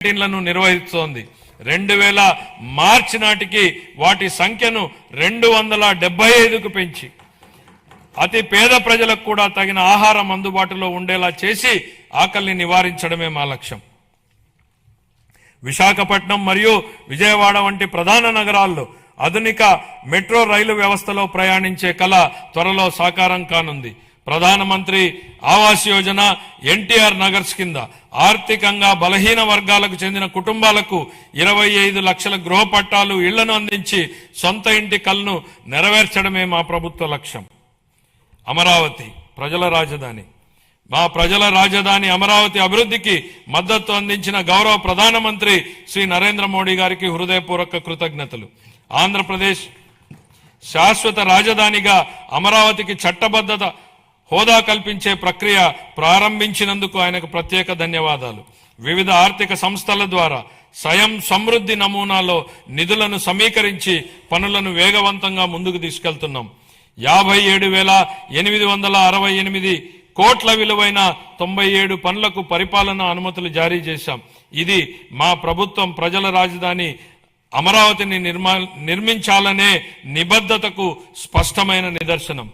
మీటింగ్లను నిర్వహిస్తోంది. 2000 మార్చి నాటికి వాటి సంఖ్యను 275కు పెంచి అతి పేద ప్రజలకు కూడా తగిన ఆహారం అందుబాటులో ఉండేలా చేసి ఆకలిని నివారించడమే మా లక్ష్యం. విశాఖపట్నం మరియు విజయవాడ వంటి ప్రధాన నగరాల్లో ఆధునిక మెట్రో రైలు వ్యవస్థలో ప్రయాణించే కల త్వరలో సాకారం కానుంది. ప్రధానమంత్రి ఆవాస్ యోజన, ఎన్టీఆర్ నగర్స్ కింద ఆర్థికంగా బలహీన వర్గాలకు చెందిన కుటుంబాలకు 25 లక్షల గృహ పట్టాలు, ఇళ్లను అందించి సొంత ఇంటి కలను నెరవేర్చడమే మా ప్రభుత్వ లక్ష్యం. అమరావతి ప్రజల రాజధాని. మా ప్రజల రాజధాని అమరావతి అభివృద్ధికి మద్దతు అందించిన గౌరవ ప్రధానమంత్రి శ్రీ నరేంద్ర మోడీ గారికి హృదయపూర్వక కృతజ్ఞతలు. ఆంధ్రప్రదేశ్ శాశ్వత రాజధానిగా అమరావతికి చట్టబద్ధత హోదా కల్పించే ప్రక్రియ ప్రారంభించినందుకు ఆయనకు ప్రత్యేక ధన్యవాదాలు. వివిధ ఆర్థిక సంస్థల ద్వారా స్వయం సమృద్ధి నమూనాలో నిధులను సమీకరించి పనులను వేగవంతంగా ముందుకు తీసుకెళ్తున్నాం. 57,868 కోట్ల విలువైన 97 పనులకు పరిపాలనా అనుమతులు జారీ చేశాం. ఇది మా ప్రభుత్వం ప్రజల రాజధాని అమరావతిని నిర్మించాలనే నిబద్ధతకు స్పష్టమైన నిదర్శనం.